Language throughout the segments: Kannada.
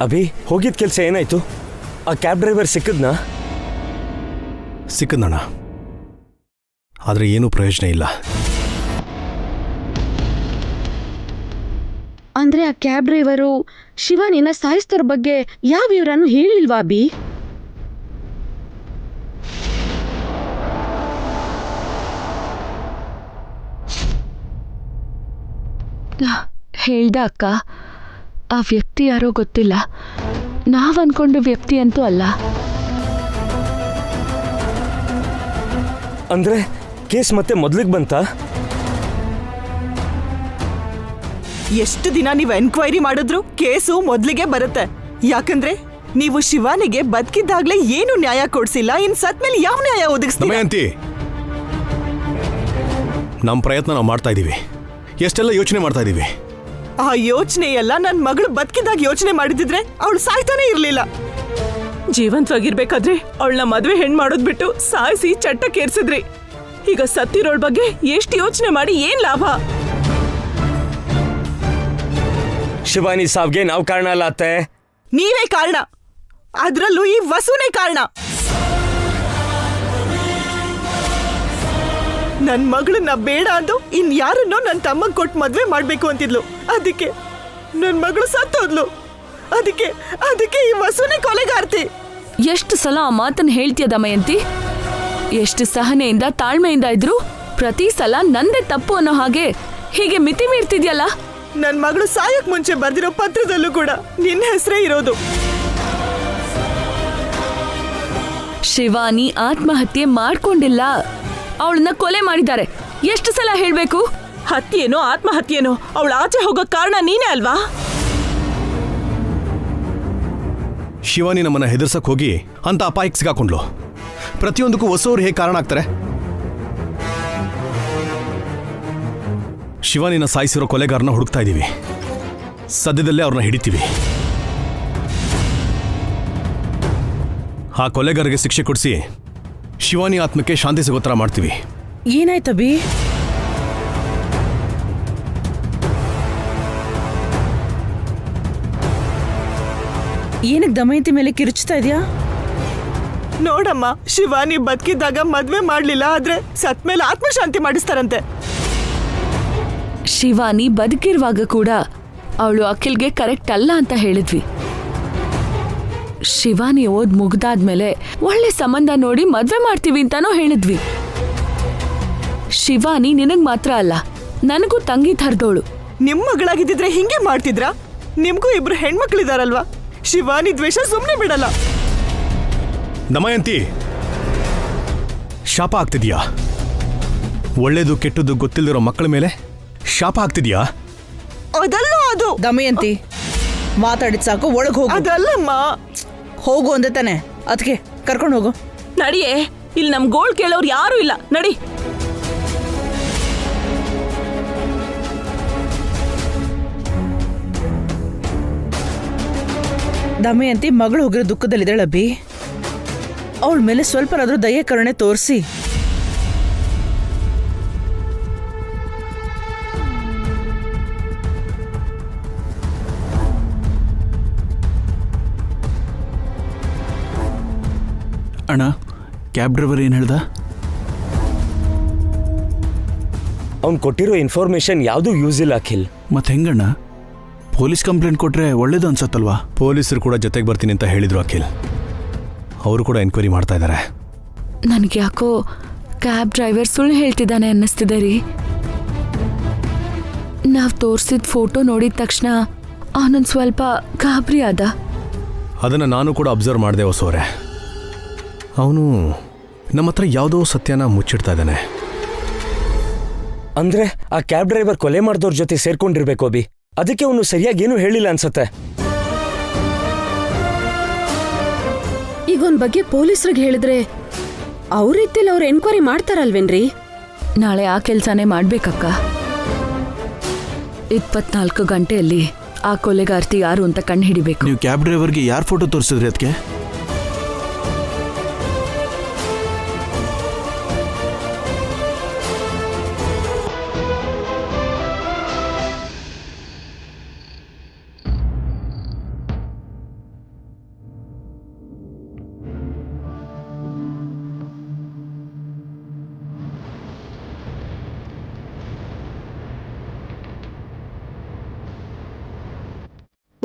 ಅಭಿ ಹೋಗಿದ್ ಕೆಲಸ ಏನಾಯ್ತು? ಆ ಕ್ಯಾಬ್ ಡ್ರೈವರ್ ಸಿಕ್ಕದ್ನಾ? ಸಿಕ್ಕದಣ್ಣ, ಆದರೆ ಏನೂ ಪ್ರಯೋಜನ ಇಲ್ಲ. ಅಂದ್ರೆ ಆ ಕ್ಯಾಬ್ ಡ್ರೈವರು ಶಿವಾನಿನ ಸಾಯಿಸ್ತೋರ್ ಬಗ್ಗೆ ಯಾವ ವಿವರನೂ ಹೇಳಿಲ್ವಾ ಅಭಿ? ಹೇಳ್ದ ಅಕ್ಕ, ಆ ವ್ಯಕ್ತಿ ಯಾರೋ ಗೊತ್ತಿಲ್ಲ. ನಾವ್ ಅನ್ಕೊಂಡು ವ್ಯಕ್ತಿ ಅಂತೂ ಅಲ್ಲ. ಅಂದ್ರೆ ಕೇಸ್ ಮತ್ತೆ ಮೊದ್ಲಿಗೆ ಬಂತಾ? ಎಷ್ಟು ದಿನ ನೀವು ಎನ್ಕ್ವೈರಿ ಮಾಡಿದ್ರು ಕೇಸು ಮೊದ್ಲಿಗೆ ಬರುತ್ತೆ. ಯಾಕಂದ್ರೆ ನೀವು ಶಿವಾನಿಗೆ ಬದುಕಿದ್ದಾಗ್ಲೇ ಏನು ನ್ಯಾಯ ಕೊಡ್ಸಿಲ್ಲ. ಇನ್ ಸತ್ ಮೇಲೆ ಯಾವ ನ್ಯಾಯ ಒದಗಿಸ್ತೀರಾ? ನಮ್ಮ ಪ್ರಯತ್ನ ನಾವು ಮಾಡ್ತಾ ಇದೀವಿ, ಎಷ್ಟೆಲ್ಲ ಯೋಚನೆ ಮಾಡ್ತಾ ಇದೀವಿ. ಆ ಯೋಚನೆ ಎಲ್ಲ ನನ್ ಮಗಳು ಬದುಕಿದಾಗ ಯೋಚನೆ ಮಾಡಿದಿದ್ರೆ ಅವಳು ಸಾಯ್ತಾನೆ ಇರ್ಲಿಲ್ಲ. ಜೀವಂತವಾಗಿರ್ಬೇಕಾದ್ರೆ ಅವಳನ್ನ ಮದ್ವೆ ಹೆಣ್ ಮಾಡೋದ್ ಬಿಟ್ಟು ಸಾಯಿಸಿ ಚಟ್ಟಕ್ಕೇರ್ಸಿದ್ರಿ. ಈಗ ಸತ್ತಿರೋಳ್ ಬಗ್ಗೆ ಎಷ್ಟು ಯೋಚನೆ ಮಾಡಿ ಏನ್ ಲಾಭ? ಶಿವಾನಿ ಸಾವ್ಗೆ ನಾವು ಕಾರಣ ಅಲ್ಲ ಅತ್ತೆ. ನೀವೇ ಕಾರಣ, ಅದ್ರಲ್ಲೂ ಈ ವಸುನೇ ಕಾರಣ. ನನ್ ಮಗಳನ್ನ ಬೇಡ ಅಂದು ಇನ್ಯಾರನ್ನೋ ನನ್ ತಮ್ಮಗ್ ಕೊಟ್ಟು ಮದ್ವೆ ಮಾಡ್ಬೇಕು ಅಂತಿದ್ಲು. ಅದಕ್ಕೆ ನನ್ ಮಗಳು ಸತ್ತೋದ್ಲು. ಅದಕ್ಕೆ ಈ ವಸುನೇ ಕೊಲೆಗಾರ್ತಿ. ಎಷ್ಟು ಸಲ ಆ ಮಾತನ್ನ ಹೇಳ್ತೀಯ ದಮಯಂತಿ? ಎಷ್ಟು ಸಹನೆಯಿಂದ ತಾಳ್ಮೆಯಿಂದ ಇದ್ರು ಪ್ರತಿ ಸಲ ನಂದೇ ತಪ್ಪು ಅನ್ನೋ ಹಾಗೆ ಹೀಗೆ ಮಿತಿ ಮೀರ್ತಿದ್ಯಲ್ಲ. ನನ್ ಮಗಳು ಸಾಯಕ್ ಮುಂಚೆ ಬರ್ದಿರೋ ಪತ್ರದಲ್ಲೂ ಕೂಡ ನಿನ್ನ ಹೆಸರೇ ಇರೋದು. ಶಿವಾನಿ ಆತ್ಮಹತ್ಯೆ ಮಾಡ್ಕೊಂಡಿಲ್ಲ, ಅವಳನ್ನ ಕೊಲೆ ಮಾಡಿದ್ದಾರೆ. ಎಷ್ಟು ಸಲ ಹೇಳ್ಬೇಕು? ಹತ್ಯೆನೋ ಆತ್ಮಹತ್ಯೆನೋ ಅವಳು ಆಚೆ ಹೋಗೋ ಕಾರಣ ನೀನೇ ಅಲ್ವಾ? ಶಿವಾನಿ ನಮ್ಮನ್ನ ಹೆದರ್ಸಕ್ ಹೋಗಿ ಅಂತ ಅಪಾಯಕ್ಕೆ ಸಿಗಾಕೊಂಡ್ಲು. ಪ್ರತಿಯೊಂದಕ್ಕೂ ಹೊಸವ್ರು ಹೇಗೆ ಕಾರಣ ಆಗ್ತಾರೆ? ಶಿವಾನಿನ ಸಾಯಿಸಿರೋ ಕೊಲೆಗಾರನ ಹುಡುಕ್ತಾ ಇದೀವಿ. ಸದ್ಯದಲ್ಲೇ ಅವ್ರನ್ನ ಹಿಡಿತೀವಿ. ಆ ಕೊಲೆಗಾರರಿಗೆ ಶಿಕ್ಷೆ ಕೊಡಿಸಿ ಶಿವಾನಿ ಆತ್ಮಕ್ಕೆ ಶಾಂತಿ ಸಿಗೋ ಥರ ಮಾಡ್ತೀವಿ. ಏನಾಯ್ತಬಿ? ಏನಕ್ಕೆ ದಮಯಂತಿ ಮೇಲೆ ಕಿರುಚ್ತಾ ಇದೆಯಾ? ನೋಡಮ್ಮ, ಶಿವಾನಿ ಬದುಕಿದ್ದಾಗ ಮದ್ವೆ ಮಾಡ್ಲಿಲ್ಲ, ಆದ್ರೆ ಸತ್ ಮೇಲೆ ಆತ್ಮಶಾಂತಿ ಮಾಡಿಸ್ತಾರಂತೆ. ಶಿವಾನಿ ಬದುಕಿರುವಾಗ ಕೂಡ ಅವಳು ಅಖಿಲ್ಗೆ ಕರೆಕ್ಟ್ ಅಲ್ಲ ಅಂತ ಹೇಳಿದ್ವಿ. ಶಿವಾನಿ ಓದ್ ಮುಗ್ದಾದ್ಮೇಲೆ ಒಳ್ಳೆ ಸಂಬಂಧ ನೋಡಿ ಮದ್ವೆ ಮಾಡ್ತೀವಿ ಅಂತಾನೋ ಹೇಳಿದ್ವಿ. ಶಿವಾನಿ ನಿನಗ್ ಮಾತ್ರ ಅಲ್ಲ, ನನಗೂ ತಂಗಿ ಥರದೋಳು. ನಿಮ್ ಮಗಳಾಗಿದ್ದಿದ್ರೆ ಹಿಂಗೆ ಮಾಡ್ತಿದ್ರಾ? ನಿಮ್ಗೂ ಇಬ್ರು ಹೆಣ್ಮಕ್ಳಿದಾರಲ್ವಾ? ಶಿವಾನಿ ದ್ವೇಷ ಸುಮ್ನೆ ಬಿಡಲ್ಲ. ದಮಯಂತಿ, ಶಾಪ ಆಗ್ತಿದ್ಯಾ? ಒಳ್ಳೇದು ಕೆಟ್ಟದ್ದು ಗೊತ್ತಿಲ್ದಿರೋ ಮಕ್ಕಳ ಮೇಲೆ ಶಾಪ ಆಗ್ತಿದ್ಯಾ? ಅದಲ್ಲ ಅದು. ದಮಯಂತಿ, ಮಾತಾಡಿದ್ ಸಾಕು, ಒಳಗ್ ಹೋಗು. ಅದಲ್ಲಮ್ಮ. ಹೋಗು ಅಂದೆ ತಾನೆ, ಅದಕ್ಕೆ ಕರ್ಕೊಂಡು ಹೋಗು. ನಡಿಯೇ, ಇಲ್ಲಿ ನಮ್ ಗೋಳ್ ಕೇಳೋರು ಯಾರು ಇಲ್ಲ, ನಡಿ. ದಮಯಂತಿ ಮಗಳು ಹೋಗಿರೋ ದುಃಖದಲ್ಲಿದ್ದಾಳೆ ಅಬ್ಬಿ. ಅವಳ ಮೇಲೆ ಸ್ವಲ್ಪನಾದ್ರೂ ದಯೆ ಕರುಣೆ ತೋರಿಸಿ. ಅಣ್ಣ, ಕ್ಯಾಬ್ ಡ್ರೈವರ್ ಏನು ಹೇಳ್ದ? ಅವ್ನು ಕೊಟ್ಟಿರೋ ಇನ್ಫಾರ್ಮೇಶನ್ ಯಾವುದೂ ಯೂಸ್ ಇಲ್ಲ ಅಖಿಲ್. ಮತ್ತೆ ಹೆಂಗಣ್ಣ? ಪೊಲೀಸ್ ಕಂಪ್ಲೇಂಟ್ ಕೊಟ್ರೆ ಒಳ್ಳೇದು ಅನ್ಸತ್ತಲ್ವಾ? ಪೊಲೀಸರು ಕೂಡ ಜೊತೆಗೆ ಬರ್ತೀನಿ ಅಂತ ಹೇಳಿದ್ರು ಅಖಿಲ್. ಅವರು ಕೂಡ ಎನ್ಕ್ವೈರಿ ಮಾಡ್ತಾ ಇದ್ದಾರೆ. ನನಗೆ ಯಾಕೋ ಕ್ಯಾಬ್ ಡ್ರೈವರ್ ಸುಳ್ಳು ಹೇಳ್ತಿದ್ದಾನೆ ಅನ್ನಿಸ್ತಿದೆ ರೀ. ನಾವು ತೋರಿಸಿದ ಫೋಟೋ ನೋಡಿದ ತಕ್ಷಣ ಅವನೊಂದು ಸ್ವಲ್ಪ ಗಾಬರಿ ಆದ. ಅದನ್ನು ನಾನು ಕೂಡ ಅಬ್ಸರ್ವ್ ಮಾಡಿದೆ ಹೊಸೋರೆ. ಅವನು ನಮ್ಮ ಹತ್ರ ಯಾವುದೋ ಸತ್ಯನ ಮುಚ್ಚಿಡ್ತಾ ಇದ್ದಾನೆ. ಅಂದ್ರೆ ಆ ಕ್ಯಾಬ್ ಡ್ರೈವರ್ ಕೊಲೆ ಮಾಡಿದವ್ರ ಜೊತೆ ಸೇರ್ಕೊಂಡಿರ್ಬೇಕು ಅಭಿ. ಅದಕ್ಕೆ ಅವನು ಸರಿಯಾಗಿ ಏನೂ ಹೇಳಿಲ್ಲ ಅನ್ಸತ್ತೆ. ಈಗ ಅವನ ಬಗ್ಗೆ ಪೊಲೀಸರಿಗೆ ಹೇಳಿದ್ರೆ ಅವ್ರ ರೀತಿಯಲ್ಲಿ ಅವ್ರು ಎನ್ಕ್ವೈರಿ ಮಾಡ್ತಾರಲ್ವೇನ್ರಿ? ನಾಳೆ ಆ ಕೆಲಸನೇ ಮಾಡ್ಬೇಕಕ್ಕ. 24 ಗಂಟೆಯಲ್ಲಿ ಆ ಕೊಲೆಗಾರ್ತಿ ಯಾರು ಅಂತ ಕಂಡು ಹಿಡಿಬೇಕು. ನೀವು ಕ್ಯಾಬ್ ಡ್ರೈವರ್ಗೆ ಯಾರು ಫೋಟೋ ತೋರಿಸಿದ್ರಿ ಅದಕ್ಕೆ?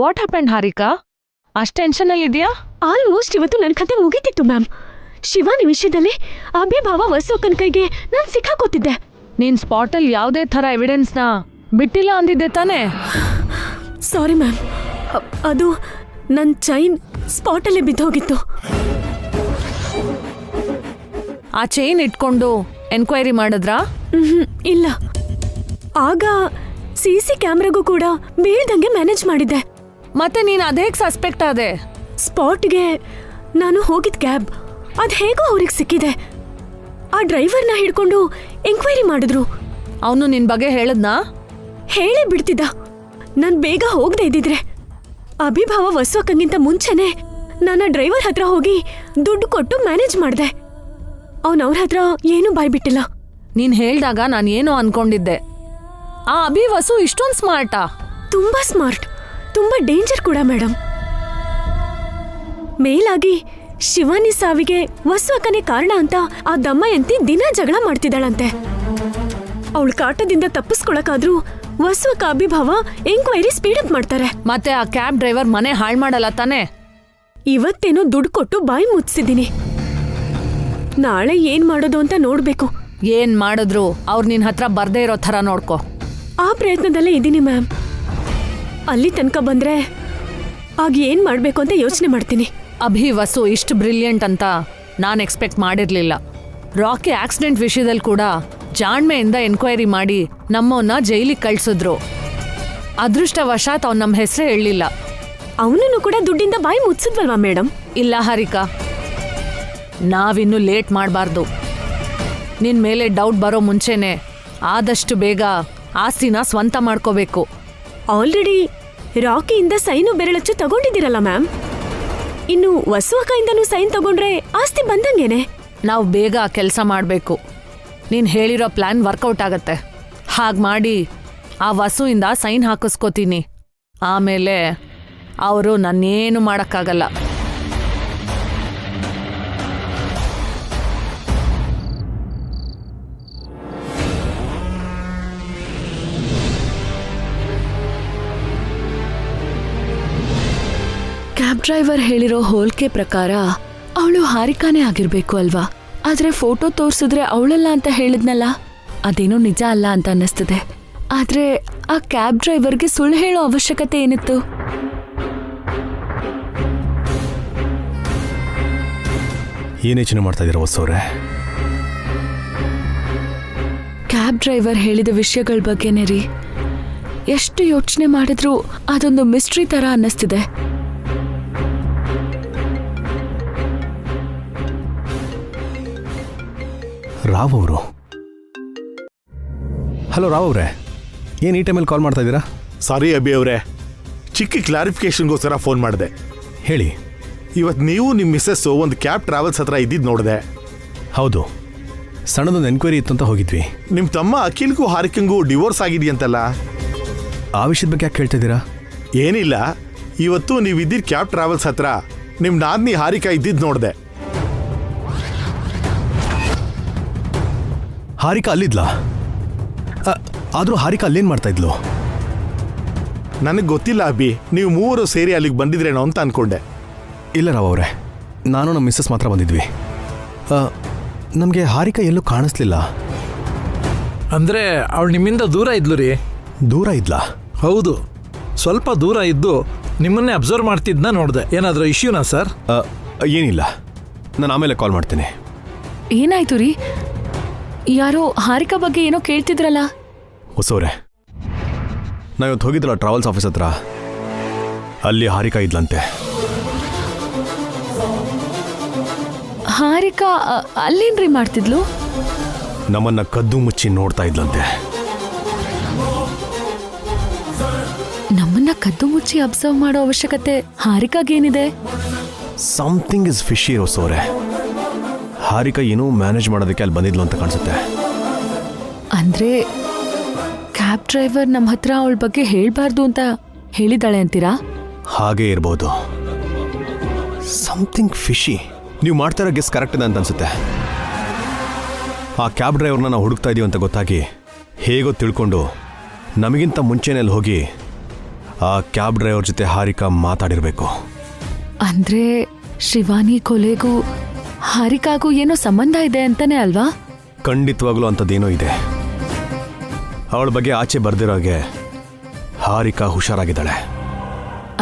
What happen Harika? ಅಷ್ಟ್ ಟೆನ್ಷನಲ್ಲಿ ಇದೆಯಾ? ಆಲ್ಮೋಸ್ಟ್ ಇವತ್ತು ನನ್ನ ಕತೆ ಮುಗೀತಿತ್ತು ಮ್ಯಾಮ್. ಶಿವಾನಿ ವಿಷಯದಲ್ಲಿ ಅಭಿಭಾವ ವಸುವಕ್ಕನ ಕೈಗೆ ನಾನು ಸಿಕ್ಕಾಕೋತಿದ್ದೆ. ನೀನ್ ಸ್ಪಾಟಲ್ಲಿ ಯಾವುದೇ ಥರ ಎವಿಡೆನ್ಸ್ನ ಬಿಟ್ಟಿಲ್ಲ ಅಂದಿದ್ದೆ ತಾನೇ? ಸಾರಿ ಮ್ಯಾಮ್, ಅದು ನನ್ನ ಚೈನ್ ಸ್ಪಾಟಲ್ಲೇ ಬಿದ್ದೋಗಿತ್ತು. ಆ ಚೈನ್ ಇಟ್ಕೊಂಡು ಎನ್ಕ್ವೈರಿ ಮಾಡಿದ್ರಾ? ಇಲ್ಲ, ಆಗ CC ಕ್ಯಾಮ್ರಾಗೂ ಕೂಡ ಬೀಳ್ದಂಗೆ ಮ್ಯಾನೇಜ್ ಮಾಡಿದ್ದೆ. ಮತ್ತೆ ನೀನ್ ಅದೇಗ್ ಸಸ್ಪೆಕ್ಟ್ ಆದೆ? ಸ್ಪಾಟ್ಗೆ ನಾನು ಹೋಗಿದ್ ಕ್ಯಾಬ್ ಅದು ಹೇಗೋ ಅವ್ರಿಗೆ ಸಿಕ್ಕಿದೆ. ಆ ಡ್ರೈವರ್ನ ಹಿಡ್ಕೊಂಡು ಎಂಕ್ವೈರಿ ಮಾಡಿದ್ರು. ಅವನು ನಿನ್ ಬಗ್ಗೆ ಹೇಳದ್ನಾ? ಹೇಳೇ ಬಿಡ್ತಿದ್ದ. ನಾನು ಬೇಗ ಹೋಗದೆ ಇದ್ದಿದ್ರೆ ಅಭಿಭಾವ ವಸುವಕ್ಕಂಗಿಂತ ಮುಂಚೆನೆ ನಾನು ಡ್ರೈವರ್ ಹತ್ರ ಹೋಗಿ ದುಡ್ಡು ಕೊಟ್ಟು ಮ್ಯಾನೇಜ್ ಮಾಡಿದೆ. ಅವ್ರ ಹತ್ರ ಏನೂ ಬಾಯ್ಬಿಟ್ಟಿಲ್ಲ. ನೀನ್ ಹೇಳ್ದಾಗ ನಾನು ಏನೋ ಅನ್ಕೊಂಡಿದ್ದೆ. ಆ ಅಭಿವಸು ಇಷ್ಟೊಂದು ಸ್ಮಾರ್ಟಾ? ತುಂಬಾ ಸ್ಮಾರ್ಟ್, ತುಂಬಾ ಡೇಂಜರ್ ಕೂಡ ಮೇಡಮ್. ಮೇಲಾಗಿ ಶಿವಾನಿ ಸಾವಿಗೆ ವಸುವಕ್ಕನೇ ಕಾರಣ ಅಂತ ಆ ದಮ್ಮಯಂತಿ ದಿನ ಜಗಳ ಮಾಡ್ತಿದ್ದಾಳಂತೆ. ಅವಳ ಕಾಟದಿಂದ ತಪ್ಪಿಸ್ಕೊಳಕಾದ್ರೂ ವಸುವಕ್ಕ ಅಭಿಭಾವ ಎಂಕ್ವೈರಿ ಸ್ಪೀಡಪ್ ಮಾಡ್ತಾರೆ. ಮತ್ತೆ ಆ ಕ್ಯಾಬ್ ಡ್ರೈವರ್ ಮನೆ ಹಾಳು ಮಾಡಲ್ಲ ತಾನೆ? ಇವತ್ತೇನೋ ದುಡ್ಡು ಕೊಟ್ಟು ಬಾಯಿ ಮುಚ್ಚಿಸಿದ್ದೀನಿ. ನಾಳೆ ಏನ್ ಮಾಡೋದು ಅಂತ ನೋಡ್ಬೇಕು. ಏನ್ ಮಾಡಿದ್ರು ಅವ್ರು ನಿನ್ ಹತ್ರ ಬರ್ದೇ ಇರೋ ಥರ ನೋಡ್ಕೊ. ಆ ಪ್ರಯತ್ನದಲ್ಲೇ ಇದ್ದೀನಿ ಮ್ಯಾಮ್. ಅಲ್ಲಿ ತನಕ ಬಂದ್ರೆ ಆಗ ಏನ್ ಮಾಡ್ಬೇಕು ಅಂತ ಯೋಚನೆ ಮಾಡ್ತೀನಿ. ಅಭಿವಸು ಇಷ್ಟು ಬ್ರಿಲಿಯಂಟ್ ಅಂತ ನಾನು ಎಕ್ಸ್ಪೆಕ್ಟ್ ಮಾಡಿರ್ಲಿಲ್ಲ. ರಾಕಿ ಆಕ್ಸಿಡೆಂಟ್ ವಿಷಯದಲ್ಲಿ ಕೂಡ ಜಾಣ್ಮೆಯಿಂದ ಎನ್ಕ್ವೈರಿ ಮಾಡಿ ನಮ್ಮವನ್ನ ಜೈಲಿಗೆ ಕಳ್ಸಿದ್ರು. ಅದೃಷ್ಟವಶಾತ್ ಅವ್ನು ನಮ್ಮ ಹೆಸರೇ ಹೇಳಲಿಲ್ಲ. ಅವನನ್ನು ಕೂಡ ದುಡ್ಡಿಂದ ಬಾಯಿ ಮುಚ್ಚಿದ್ವಲ್ವಾ ಮೇಡಮ್? ಇಲ್ಲ ಹಾರಿಕಾ, ನಾವಿನ್ನೂ ಲೇಟ್ ಮಾಡಬಾರ್ದು. ನಿನ್ ಮೇಲೆ ಡೌಟ್ ಬರೋ ಮುಂಚೆನೆ ಆದಷ್ಟು ಬೇಗ ಆಸ್ತಿನ ಸ್ವಂತ ಮಾಡ್ಕೋಬೇಕು. ಆಲ್ರೆಡಿ ರಾಕಿಯಿಂದ ಸೈನು ಬೆರಳಚ್ಚು ತಗೊಂಡಿದ್ದೀರಲ್ಲ ಮ್ಯಾಮ್. ಇನ್ನು ವಸುವಕ್ಕಯಿಂದನೂ ಸೈನ್ ತಗೊಂಡ್ರೆ ಆಸ್ತಿ ಬಂದಂಗೇನೆ. ನಾವು ಬೇಗ ಕೆಲಸ ಮಾಡಬೇಕು. ನೀನು ಹೇಳಿರೋ ಪ್ಲಾನ್ ವರ್ಕೌಟ್ ಆಗತ್ತೆ. ಹಾಗೆ ಮಾಡಿ ಆ ವಸುವಿಂದ ಸೈನ್ ಹಾಕಿಸ್ಕೋತೀನಿ. ಆಮೇಲೆ ಅವರು ನನ್ನೇನು ಮಾಡೋಕ್ಕಾಗಲ್ಲ. ಕ್ಯಾಬ್ ಡ್ರೈವರ್ ಹೇಳಿರೋ ಹೋಲ್ಕೆ ಪ್ರಕಾರ ಅವಳು ಹಾರಿಕಾನೇ ಆಗಿರ್ಬೇಕು ಅಲ್ವಾ? ಆದ್ರೆ ಫೋಟೋ ತೋರ್ಸಿದ್ರೆ ಅವಳಲ್ಲ ಅಂತ ಹೇಳಿದ್ನಲ್ಲ, ಅದೇನೋ ನಿಜ ಅಲ್ಲ ಅಂತ ಅನ್ನಿಸ್ತದೆ. ಆದ್ರೆ ಆ ಕ್ಯಾಬ್ ಡ್ರೈವರ್ಗೆ ಸುಳ್ಳು ಹೇಳೋ ಅವಶ್ಯಕತೆ ಏನಿತ್ತು? ಏನ್ ಯೋಚನೆ ಮಾಡ್ತಾ ಇದ್ದೀರಾ ವಸವ್ರೆ? ಕ್ಯಾಬ್ ಡ್ರೈವರ್ ಹೇಳಿದ ವಿಷಯಗಳ ಬಗ್ಗೆನೇ ರೀ. ಎಷ್ಟು ಯೋಚನೆ ಮಾಡಿದ್ರೂ ಅದೊಂದು ಮಿಸ್ಟ್ರಿ ತರ ಅನ್ನಿಸ್ತಿದೆ. ರಾವ್ ಅವರು? ಹಲೋ ರಾವ್ ಅವರೇ, ಏನು ಈ ಟೈಮಲ್ಲಿ ಕಾಲ್ ಮಾಡ್ತಾ ಇದ್ದೀರಾ? ಸಾರಿ ಅಭಿ ಅವರೇ, ಚಿಕ್ಕ ಕ್ಲಾರಿಫಿಕೇಶನ್ಗೋಸ್ಕರ ಫೋನ್ ಮಾಡಿದೆ. ಹೇಳಿ. ಇವತ್ತು ನೀವು ನಿಮ್ಮ ಮಿಸ್ಸಸ್ಸು ಒಂದು ಕ್ಯಾಬ್ ಟ್ರಾವೆಲ್ಸ್ ಹತ್ರ ಇದ್ದಿದ್ದು ನೋಡಿದೆ. ಹೌದು, ಸಣ್ಣದೊಂದು ಎನ್ಕ್ವೈರಿ ಇತ್ತು ಅಂತ ಹೋಗಿದ್ವಿ. ನಿಮ್ಮ ತಮ್ಮ ಅಖಿಲ್ಗೂ ಹಾರಿಕಂಗೂ ಡಿವೋರ್ಸ್ ಆಗಿದೆಯಂತಲ್ಲ, ಆ ವಿಷಯದ ಬಗ್ಗೆ ಯಾಕೆ ಕೇಳ್ತಾ ಇದ್ದೀರಾ? ಏನಿಲ್ಲ, ಇವತ್ತು ನೀವು ಇದ್ದಿದ್ದ ಕ್ಯಾಬ್ ಟ್ರಾವೆಲ್ಸ್ ಹತ್ರ ನಿಮ್ಮ ನಾದ್ನಿ ಹಾರಿಕಾ ಇದ್ದಿದ್ದು ನೋಡಿದೆ. ಹಾರಿಕಾ ಅಲ್ಲಿದ್ಲಾ? ಆದರೂ ಹಾರಿಕಾ ಅಲ್ಲೇನು ಮಾಡ್ತಾ ಇದ್ಲು? ನನಗೆ ಗೊತ್ತಿಲ್ಲ ಅಭಿ, ನೀವು ಮೂವರು ಸೇರಿ ಅಲ್ಲಿಗೆ ಬಂದಿದ್ರೇನೋ ಅಂತ ಅನ್ಕೊಂಡೆ. ಇಲ್ಲ ರಾವ್ ಅವರೇ, ನಾನು ನಮ್ಮ ಮಿಸ್ಸಸ್ ಮಾತ್ರ ಬಂದಿದ್ವಿ. ನಮಗೆ ಹಾರಿಕಾ ಎಲ್ಲೂ ಕಾಣಿಸ್ಲಿಲ್ಲ. ಅಂದರೆ ಅವಳು ನಿಮ್ಮಿಂದ ದೂರ ಇದ್ಲು ರೀ. ದೂರ ಇದ್ಲಾ? ಹೌದು, ಸ್ವಲ್ಪ ದೂರ ಇದ್ದು ನಿಮ್ಮನ್ನೇ ಅಬ್ಸರ್ವ್ ಮಾಡ್ತಿದ್ನ ನೋಡಿದೆ. ಏನಾದರೂ ಇಶ್ಯೂನಾ ಸರ್? ಏನಿಲ್ಲ, ನಾನು ಆಮೇಲೆ ಕಾಲ್ ಮಾಡ್ತೀನಿ. ಏನಾಯ್ತು ರೀ? ಯಾರೋ ಹಾರಿಕಾ ಬಗ್ಗೆ ಏನೋ ಕೇಳ್ತಿದ್ರಲ್ಲ? ಹೊಸವ್ರೆ, ನಾವಿವತ್ತು ಹೋಗಿದ್ರಲ್ಲ ಟ್ರಾವೆಲ್ಸ್ ಆಫೀಸ್ ಹತ್ರ, ಅಲ್ಲಿ ಹಾರಿಕಾ ಇದ್ಲಂತೆ. ಹಾರಿಕಾ ಅಲ್ಲೇನ್ರಿ ಮಾಡ್ತಿದ್ಲು? ನಮ್ಮನ್ನ ಕದ್ದು ಮುಚ್ಚಿ ನೋಡ್ತಾ ಇದ್ಲಂತೆ. ನಮ್ಮನ್ನ ಕದ್ದು ಮುಚ್ಚಿ ಅಬ್ಸರ್ವ್ ಮಾಡೋ ಅವಶ್ಯಕತೆ ಹಾರಿಕಾಗೇನಿದೆ? ಸಮಥಿಂಗ್ ಇಸ್ ಫಿಶಿ ಹೊಸವ್ರೆ. ಹಾರಿಕಾ ಏನೋ ಮ್ಯಾನೇಜ್ ಮಾಡೋದಕ್ಕೆ ಅಲ್ಲಿ ಬಂದಿದ್ಲು ಅಂತ ಕಾಣಿಸುತ್ತೆ. ಅಂದ್ರೆ ಕ್ಯಾಬ್ ಡ್ರೈವರ್ ನಮ್ಮ ಹತ್ರ ಅವಳ ಬಗ್ಗೆ ಹೇಳ್ಬಾರ್ದು ಅಂತ ಹೇಳಿದಾಳೆ ಅಂತೀರಾ? ಹಾಗೇ ಇರ್ಬೋದು. Something fishy. ನೀವು ಮಾಡ್ತಾ ಇರೋ ಗೆಸ್ ಕರೆಕ್ಟ್ ಇದೆ ಅಂತ ಅನ್ಸುತ್ತೆ. ಆ ಕ್ಯಾಬ್ ಡ್ರೈವರ್ನ ನಾವು ಹುಡುಕ್ತಾ ಇದೀವಿ ಅಂತ ಗೊತ್ತಾಗಿ ಹೇಗೋ ತಿಳ್ಕೊಂಡು ನಮಗಿಂತ ಮುಂಚೆನೇ ಅಲ್ಲಿ ಹೋಗಿ ಆ ಕ್ಯಾಬ್ ಡ್ರೈವರ್ ಜೊತೆ ಹಾರಿಕಾ ಮಾತಾಡಿರ್ಬೇಕು. ಅಂದ್ರೆ ಶಿವಾನಿ ಕೊಲೆಗೂ ಹಾರಿಕಾಗೂ ಏನೋ ಸಂಬಂಧ ಇದೆ ಅಂತಾನೆ ಅಲ್ವಾ? ಖಂಡಿತವಾಗ್ಲೂ ಅಂಥದ್ದೇನೋ ಇದೆ. ಅವಳ ಬಗ್ಗೆ ಆಚೆ ಬರ್ದಿರೋಗೆ ಹಾರಿಕಾ ಹುಷಾರಾಗಿದ್ದಾಳೆ.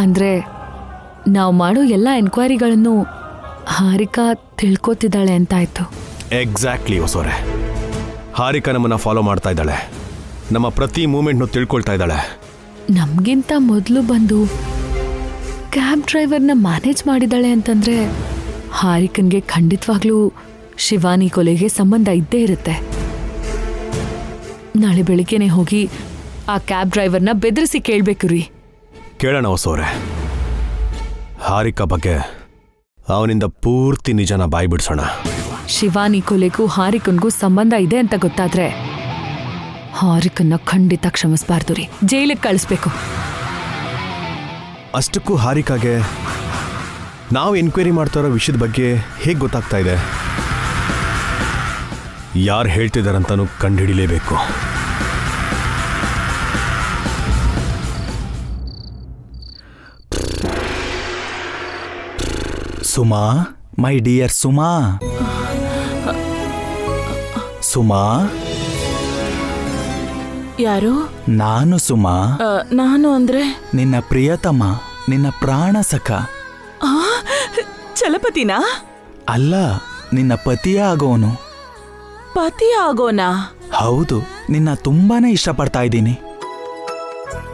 ಅಂದ್ರೆ ನಾವು ಮಾಡೋ ಎಲ್ಲ ಎನ್ಕ್ವೈರಿಗಳನ್ನು ಹಾರಿಕಾ ತಿಳ್ಕೊತಿದ್ದಾಳೆ ಅಂತಾಯ್ತು. ಎಕ್ಸಾಕ್ಟ್ಲಿ ಹೊಸೋರೆ. ಹಾರಿಕಾ ನಮ್ಮನ್ನ ಫಾಲೋ ಮಾಡ್ತಾ ಇದ್ದಾಳೆ, ನಮ್ಮ ಪ್ರತಿ ಮೂಮೆಂಟ್ನು ತಿಳ್ಕೊಳ್ತಾ ಇದ್ದಾಳೆ. ನಮ್ಗಿಂತ ಮೊದಲು ಬಂದು ಕ್ಯಾಬ್ ಡ್ರೈವರ್ನ ಮ್ಯಾನೇಜ್ ಮಾಡಿದ್ದಾಳೆ ಅಂತಂದ್ರೆ ಹಾರಿಕನ್ಗೆ ಖಂಡಿತವಾಗ್ಲೂ ಶಿವಾನಿ ಕೊಲೆಗೆ ಸಂಬಂಧ ಇದ್ದೇ ಇರುತ್ತೆ. ನಾಳೆ ಬೆಳಿಗ್ಗೆನೆ ಹೋಗಿ ಆ ಕ್ಯಾಬ್ ಡ್ರೈವರ್ನ ಬೆದರಿಸಿ ಕೇಳ್ಬೇಕು ರೀ. ಕೇಳೋಣ ಹೊಸೋರೆ. ಹಾರಿಕಾ ಬಗ್ಗೆ ಅವನಿಂದ ಪೂರ್ತಿ ನಿಜನ ಬಾಯಿ ಬಿಡ್ಸೋಣ. ಶಿವಾನಿ ಕೊಲೆಗೂ ಹಾರಿಕನ್ಗೂ ಸಂಬಂಧ ಇದೆ ಅಂತ ಗೊತ್ತಾದ್ರೆ ಹಾರಿಕನ್ನ ಖಂಡಿತ ಕ್ಷಮಿಸಬಾರ್ದು ರೀ, ಜೈಲಿಗೆ ಕಳಿಸ್ಬೇಕು. ಅಷ್ಟಕ್ಕೂ ಹಾರಿಕಾಗೆ ನಾವು ಎನ್ಕ್ವೈರಿ ಮಾಡ್ತಾ ಇರೋ ವಿಷಯದ ಬಗ್ಗೆ ಹೇಗೆ ಗೊತ್ತಾಗ್ತಾ ಇದೆ? ಯಾರು ಹೇಳ್ತಿದಾರಂತನೂ ಕಂಡುಹಿಡಿಲೇಬೇಕು. Suma, my dear Suma. ಸುಮಾ, ಯಾರು? ನಾನು ಸುಮಾ. ನಾನು ಅಂದ್ರೆ ನಿನ್ನ ಪ್ರಿಯತಮ, ನಿನ್ನ ಪ್ರಾಣ ಸಖ. ಚಲಪತಿನಾ? ಅಲ್ಲ, ನಿನ್ನ ಪತಿಯ ಆಗೋನು. ಪತಿ ಆಗೋನಾ? ಹೌದು, ನಿನ್ನ ತುಂಬಾನೇ ಇಷ್ಟಪಡ್ತಾ ಇದ್ದೀನಿ.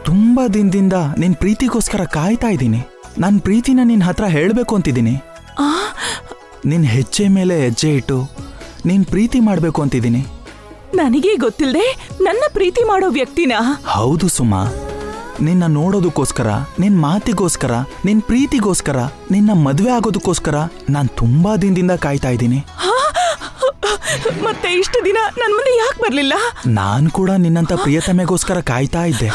ತುಂಬಾ ದಿನದಿಂದ ನಿನ್ ಪ್ರೀತಿಗೋಸ್ಕರ ಕಾಯ್ತಾ ಇದ್ದೀನಿ. ನನ್ನ ಪ್ರೀತಿನ ನಿನ್ ಹತ್ರ ಹೇಳ್ಬೇಕು ಅಂತಿದ್ದೀನಿ. ನಿನ್ ಹೆಜ್ಜೆ ಮೇಲೆ ಹೆಜ್ಜೆ ಇಟ್ಟು ನೀನ್ ಪ್ರೀತಿ ಮಾಡ್ಬೇಕು ಅಂತಿದ್ದೀನಿ. ನನಗೇ ಗೊತ್ತಿಲ್ಲದೆ ನನ್ನ ಪ್ರೀತಿ ಮಾಡೋ ವ್ಯಕ್ತಿನ? ಹೌದು ಸುಮಾ, ನಿನ್ನ ನೋಡೋದಕ್ಕೋಸ್ಕರ, ನಿನ್ ಮಾತಿಗೋಸ್ಕರ, ನಿನ್ ಪ್ರೀತಿಗೋಸ್ಕರ, ನಿನ್ನ ಮದ್ವೆ ಆಗೋದಕ್ಕೋಸ್ಕರ ನಾನ್ ತುಂಬಾ ದಿನದಿಂದ ಕಾಯ್ತಾ ಇದ್ದೀನಿ. ಮತ್ತೆ ಇಷ್ಟು ದಿನ ನನ್ ಮುಂದೆ ಯಾಕೆ ಬರ್ಲಿಲ್ಲ? ನಾನ್ ಕೂಡ ನಿನ್ನಂತ ಪ್ರಿಯತಮೆಗೋಸ್ಕರ ಕಾಯ್ತಾ ಇದ್ದೆ.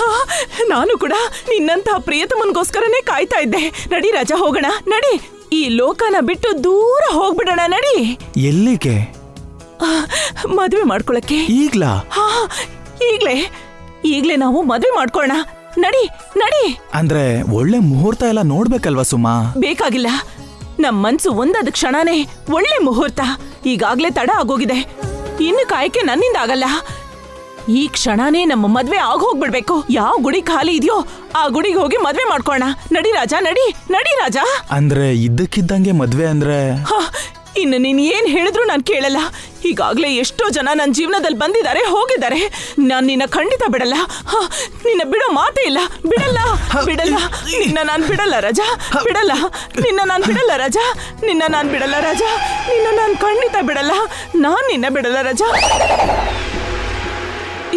ನಾನು ಕೂಡ ನಿನ್ನಂತ ಪ್ರಿಯತಮನ್ಗೋಸ್ಕರನೇ ಕಾಯ್ತಾ ಇದ್ದೆ. ನಡಿ ರಾಜ, ಹೋಗೋಣ ನಡಿ. ಈ ಲೋಕನ ಬಿಟ್ಟು ದೂರ ಹೋಗ್ಬಿಡೋಣ, ನಡಿ. ಎಲ್ಲಿಗೆ? ಮದ್ವೆ ಮಾಡ್ಕೊಳಕ್ಕೆ. ಈಗ್ಲಾ? ಈಗ್ಲೇ ನಾವು ಮದ್ವೆ ಮಾಡ್ಕೊಳ್ಳೋಣ. ನಡಿ ನಡಿ. ಅಂದ್ರೆ ಒಳ್ಳೆ ಮುಹೂರ್ತ ಎಲ್ಲ ನೋಡ್ಬೇಕಲ್ವಾ ಸುಮಾ? ಬೇಕಾಗಿಲ್ಲ, ನಮ್ ಮನ್ಸು ಒಂದಾದ ಕ್ಷಣನೇ ಒಳ್ಳೆ ಮುಹೂರ್ತ. ಈಗಾಗ್ಲೇ ತಡ ಆಗೋಗಿದೆ, ಇನ್ನು ಕಾಯಕ್ಕೆ ನನ್ನಿಂದ ಆಗಲ್ಲ. ಈ ಕ್ಷಣನೇ ನಮ್ಮ ಮದ್ವೆ ಆಗೋಗ್ಬಿಡ್ಬೇಕು. ಯಾವ ಗುಡಿ ಖಾಲಿ ಇದೆಯೋ ಆ ಗುಡಿಗೆ ಹೋಗಿ ಮದ್ವೆ ಮಾಡ್ಕೊಳ್ಳೋಣ. ನಡಿ ರಾಜ, ನಡಿ ನಡಿ ರಾಜ. ಅಂದ್ರೆ ಇದ್ದಕ್ಕಿದ್ದಂಗೆ ಮದ್ವೆ ಅಂದ್ರೆ? ಇನ್ನು ನೀನ್ ಏನ್ ಹೇಳಿದ್ರು ನಾನ್ ಕೇಳಲ್ಲ. ಈಗಾಗ್ಲೇ ಎಷ್ಟೋ ಜನ ನನ್ನ ಜೀವನದಲ್ಲಿ ಬಂದಿದ್ದಾರೆ, ಹೋಗಿದ್ದಾರೆ. ನಾನ್ ನಿನ್ನ ಖಂಡಿತ ಬಿಡಲ್ಲ. ನಿನ್ನ ಬಿಡೋ ಮಾತೇ ಇಲ್ಲ. ಬಿಡಲ್ಲ ಬಿಡಲ್ಲ, ನಿನ್ನ ನಾನ್ ಬಿಡಲ್ಲ ರಾಜ, ಬಿಡಲ್ಲ. ನಿನ್ನ ನಾನ್ ಬಿಡಲ್ಲ ರಾಜ, ನಿನ್ನ ನಾನ್ ಬಿಡಲ್ಲ ರಾಜ, ನಿನ್ನ ನಾನ್ ಖಂಡಿತ ಬಿಡಲ್ಲ. ನಾನ್ ನಿನ್ನ ಬಿಡಲ್ಲ ರಾಜ.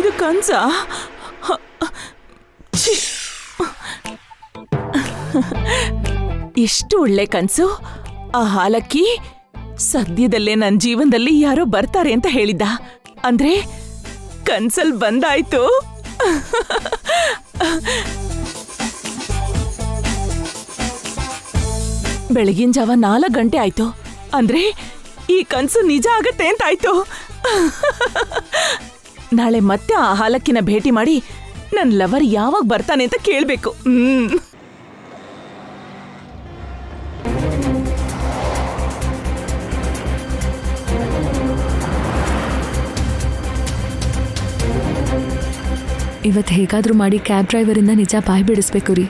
ಇದು ಕನ್ಸ? ಎಷ್ಟು ಒಳ್ಳೆ ಕನ್ಸು. ಆ ಹಾಲಕ್ಕಿ ಸದ್ಯದಲ್ಲೇ ನನ್ನ ಜೀವನದಲ್ಲಿ ಯಾರೋ ಬರ್ತಾರೆ ಅಂತ ಹೇಳಿದ್ದ. ಅಂದ್ರೆ ಕನ್ಸಲ್ ಬಂದಾಯ್ತು. ಬೆಳಗಿನ ಜಾವ 4 ಗಂಟೆ ಆಯ್ತು. ಅಂದ್ರೆ ಈ ಕನ್ಸು ನಿಜ ಆಗತ್ತೆ ಅಂತಾಯ್ತು. ನಾಳೆ ಮತ್ತೆ ಆ ಹಾಲಕ್ಕಿನ ಭೇಟಿ ಮಾಡಿ ನನ್ ಲವರ್ ಯಾವಾಗ ಬರ್ತಾನೆ ಅಂತ ಕೇಳ್ಬೇಕು. ಇವತ್ತು ಹೇಗಾದ್ರೂ ಮಾಡಿ ಕ್ಯಾಬ್ ಡ್ರೈವರಿಂದ ನಿಜ ಬಾಯಿ ಬಿಡಿಸ್ಬೇಕು ರೀ.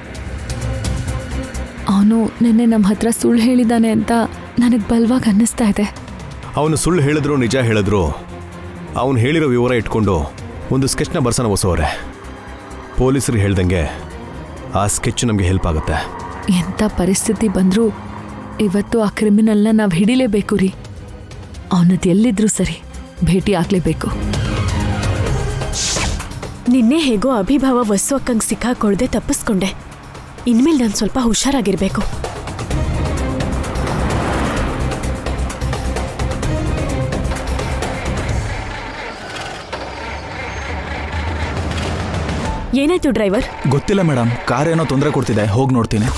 ಅವನು ನಿನ್ನೆ ನಮ್ಮ ಹತ್ರ ಸುಳ್ಳು ಹೇಳಿದ್ದಾನೆ ಅಂತ ನನಗೆ ಬಲವಾಗಿ ಅನ್ನಿಸ್ತಾ ಇದೆ. ಅವನು ಸುಳ್ಳು ಹೇಳಿದ್ರು ನಿಜ ಹೇಳಿದ್ರು ಅವನು ಹೇಳಿರೋ ವಿವರ ಇಟ್ಕೊಂಡು ಒಂದು ಸ್ಕೆಚ್ನ ಬರ್ಸೋಣ ಹೊಸವರೇ. ಪೊಲೀಸರಿಗೆ ಹೇಳ್ದಂಗೆ ಆ ಸ್ಕೆಚ್ ನಮಗೆ ಹೆಲ್ಪ್ ಆಗುತ್ತೆ. ಎಂಥ ಪರಿಸ್ಥಿತಿ ಬಂದರೂ ಇವತ್ತು ಆ ಕ್ರಿಮಿನಲ್ನ ನಾವು ಹಿಡಿಲೇಬೇಕು ರೀ. ಅವನದ್ದು ಎಲ್ಲಿದ್ರೂ ಸರಿ ಭೇಟಿ ಆಗಲೇಬೇಕು. ನಿನ್ನೆ ಹೇಗೋ ಅಭಿಭಾವ ವಸ್ತು ಅಕ್ಕಂಗೆ ಸಿಕ್ಕಾಕೊಳ್ದೆ ತಪ್ಪಿಸ್ಕೊಂಡೆ. ಇನ್ಮೇಲೆ ನಾನು ಸ್ವಲ್ಪ ಹುಷಾರಾಗಿರ್ಬೇಕು. ಏನಾಯ್ತು ಡ್ರೈವರ್? ಗೊತ್ತಿಲ್ಲ ಮೇಡಮ್, ಕಾರ್ ಏನೋ ತೊಂದರೆ ಕೊಡ್ತಿದೆ, ಹೋಗಿ ನೋಡ್ತೀನಿ.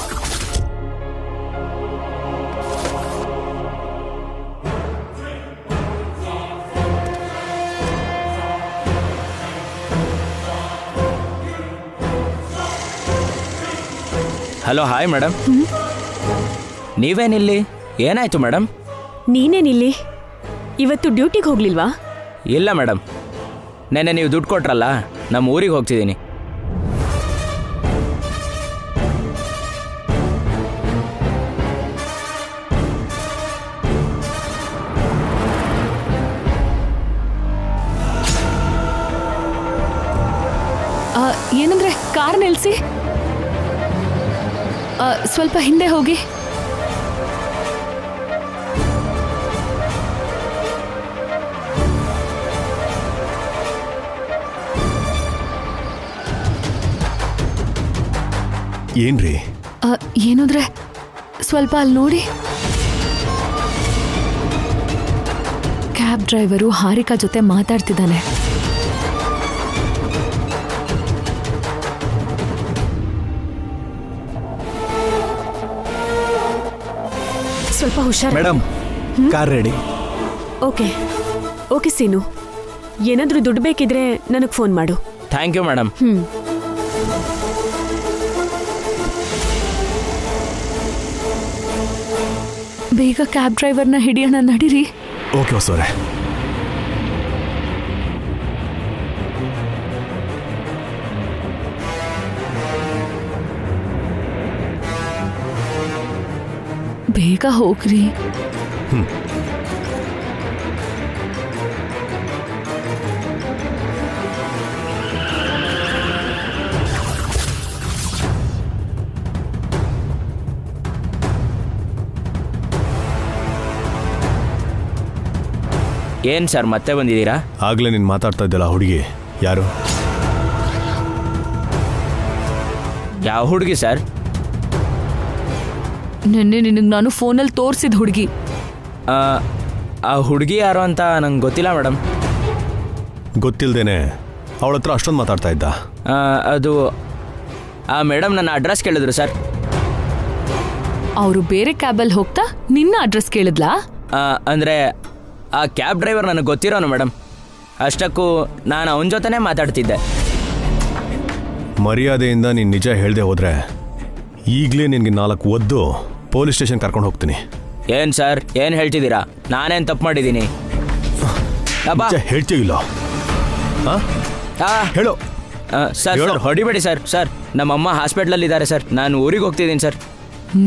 Hello hi madam. ನೀವೇನಿಲ್ಲಿ? ಏನಾಯ್ತು ಮೇಡಮ್? ನೀನೇನಿಲ್ಲಿ? ಇವತ್ತು ಡ್ಯೂಟಿಗೆ ಹೋಗ್ಲಿಲ್ವಾ? ಇಲ್ಲ ಮೇಡಮ್, ನೆನ್ನೆ ನೀವು ದುಡ್ಡು ಕೊಟ್ರಲ್ಲ, ನಮ್ಮ ಊರಿಗೆ ಹೋಗ್ತಿದ್ದೀನಿ. ಏನಂದ್ರೆ ಕಾರ್ ನಿಲ್ಸಿ, ಸ್ವಲ್ಪ ಹಿಂದೆ ಹೋಗಿ. ಏನ್ರಿ? ಏನಂದ್ರೆ ಸ್ವಲ್ಪ ಅಲ್ಲಿ ನೋಡಿ. ಕ್ಯಾಬ್ ಡ್ರೈವರು ಹಾರಿಕಾ ಜೊತೆ ಮಾತಾಡ್ತಿದ್ದಾನೆ. ಸ್ವಲ್ಪ ಹುಷಾರ್. Madam, car ready. Okay okay Seenu, ಏನಾದ್ರೂ ದುಡ್ಡು ಬೇಕಿದ್ರೆ ನನಗೆ ಫೋನ್ ಮಾಡು. Thank you madam. ಬೇಗ ಕ್ಯಾಬ್ ಡ್ರೈವರ್ನ ಹಿಡಿಯೋಣ, ನಡೀರಿ. ಓಕೆ ಹೊಸವ್ರೆ. ಬೇಗ ಹೋಗ್ರಿ. ಏನ್ ಸರ್ ಮತ್ತೆ ಬಂದಿದ್ದೀರಾ? ಆಗ್ಲೇ ನೀನು ಮಾತಾಡ್ತಾ ಇದ್ದಲ್ಲ ಹುಡುಗಿ ಯಾರು? ಯಾವ ಹುಡುಗಿ ಸರ್? ನಿನ್ನೆ ನಿನಗೆ ನಾನು ಫೋನಲ್ಲಿ ತೋರಿಸಿದ ಹುಡುಗಿ. ಆ ಹುಡುಗಿ ಯಾರು ಅಂತ ನಂಗೆ ಗೊತ್ತಿಲ್ಲ ಮೇಡಮ್. ಗೊತ್ತಿಲ್ದೇನೆ ಅವಳ ಹತ್ರ ಅಷ್ಟೊಂದು ಮಾತಾಡ್ತಾ ಇದ್ದ? ಅದು ಮೇಡಮ್ ನನ್ನ ಅಡ್ರೆಸ್ ಕೇಳಿದ್ರು ಸರ್. ಅವರು ಬೇರೆ ಕ್ಯಾಬಲ್ಲಿ ಹೋಗ್ತಾ ನಿನ್ನ ಅಡ್ರೆಸ್ ಕೇಳಿದ್ಲಾ? ಅಂದರೆ ಆ ಕ್ಯಾಬ್ ಡ್ರೈವರ್ ನನಗೆ ಗೊತ್ತಿರೋನು ಮೇಡಮ್. ಅಷ್ಟಕ್ಕೂ ನಾನು ಅವನ ಜೊತೆನೇ ಮಾತಾಡ್ತಿದ್ದೆ. ಮರ್ಯಾದೆಯಿಂದ ನೀನು ನಿಜ ಹೇಳ್ದೆ ಹೋದ್ರೆ ಈಗಲೇ ನಿನಗೆ 4 ಒದ್ದು ಪೊಲೀಸ್ ಸ್ಟೇಷನ್ ಕರ್ಕೊಂಡು ಹೋಗ್ತೀನಿ. ಏನು ಸರ್, ಏನು ಹೇಳ್ತಿದ್ದೀರಾ? ನಾನೇನು ತಪ್ಪು ಮಾಡಿದ್ದೀನಿ? ಹೇಳ್ತೀವಿಲ್ಲ ಹೇಳು. Sir ಹೊಡಿಬೇಡಿ sir. ಸರ್ ನಮ್ಮಮ್ಮ ಹಾಸ್ಪಿಟ್ಲಲ್ಲಿದ್ದಾರೆ ಸರ್. ನಾನು ಊರಿಗೆ ಹೋಗ್ತಿದ್ದೀನಿ ಸರ್.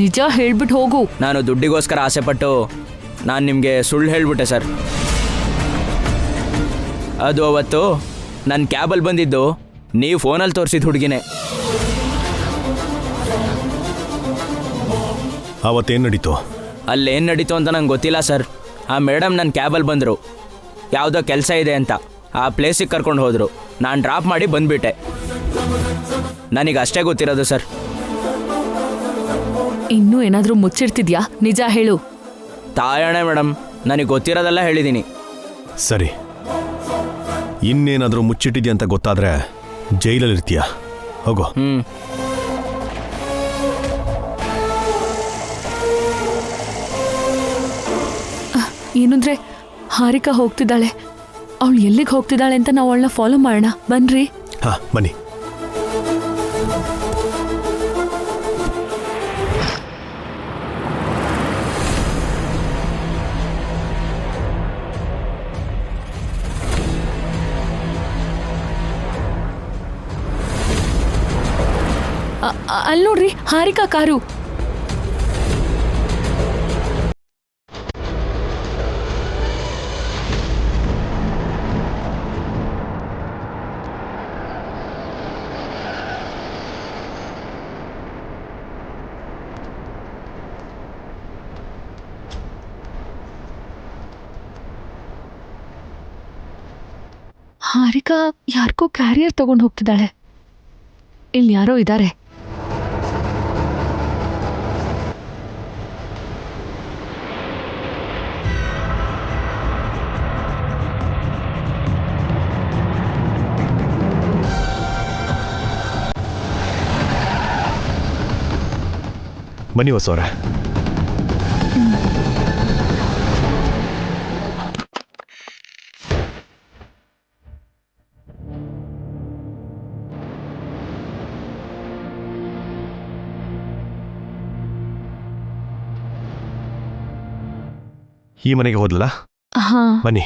ನಿಜ ಹೇಳ್ಬಿಟ್ಟು ಹೋಗು. ನಾನು ದುಡ್ಡಿಗೋಸ್ಕರ ಆಸೆಪಟ್ಟು ನಾನು ನಿಮಗೆ ಸುಳ್ಳು ಹೇಳ್ಬಿಟ್ಟೆ ಸರ್. ಅದು ಅವತ್ತು ನನ್ನ ಕ್ಯಾಬಲ್ಲಿ ಬಂದಿದ್ದು ನೀವು ಫೋನಲ್ಲಿ ತೋರಿಸಿದ ಹುಡುಗಿನೇ. ಅವತ್ತೇನು ನಡೀತು? ಅಲ್ಲೇನು ನಡೀತು ಅಂತ ನಂಗೆ ಗೊತ್ತಿಲ್ಲ ಸರ್. ಆ ಮೇಡಮ್ ನನ್ನ ಕ್ಯಾಬಲ್ಲಿ ಬಂದರು, ಯಾವುದೋ ಕೆಲಸ ಇದೆ ಅಂತ ಆ ಪ್ಲೇಸಿಗೆ ಕರ್ಕೊಂಡು ಹೋದರು. ನಾನು ಡ್ರಾಪ್ ಮಾಡಿ ಬಂದುಬಿಟ್ಟೆ. ನನಗೆ ಅಷ್ಟೇ ಗೊತ್ತಿರೋದು ಸರ್. ಇನ್ನೂ ಏನಾದರೂ ಮುಚ್ಚಿಡ್ತಿದ್ಯಾ? ನಿಜ ಹೇಳು. ತಾಯಣೆ ಮೇಡಮ್, ನನಗೆ ಗೊತ್ತಿರೋದೆಲ್ಲ ಹೇಳಿದ್ದೀನಿ. ಸರಿ, ಇನ್ನೇನಾದರೂ ಮುಚ್ಚಿಟ್ಟಿದ್ಯಾ ಅಂತ ಗೊತ್ತಾದರೆ ಜೈಲಲ್ಲಿರ್ತೀಯ. ಹೋಗೋ. ಏನಂದ್ರೆ ಹಾರಿಕಾ ಹೋಗ್ತಿದ್ದಾಳೆ. ಅವಳು ಎಲ್ಲಿಗೆ ಹೋಗ್ತಿದ್ದಾಳೆ ಅಂತ ನಾವು ಅವಳನ್ನ ಫಾಲೋ ಮಾಡೋಣ. ಬನ್ರಿ. ಹಾ ಬನ್ನಿ. ಅಲ್ಲಿ ನೋಡ್ರಿ, ಹಾರಿಕಾ ಕಾರು. ಹಾರಿಕಾ ಯಾರಿಗೂ ಕ್ಯಾರಿಯರ್ ತಗೊಂಡು ಹೋಗ್ತಿದ್ದಾಳೆ. ಇಲ್ಲಿ ಯಾರೋ ಇದ್ದಾರೆ. ಬನ್ನಿ ಹೊಸವ್ರೆ. ಈ ಮನೆಗೆ ಹೋದ್ಲಲ್ಲ ಹಾ ಬನ್ನಿ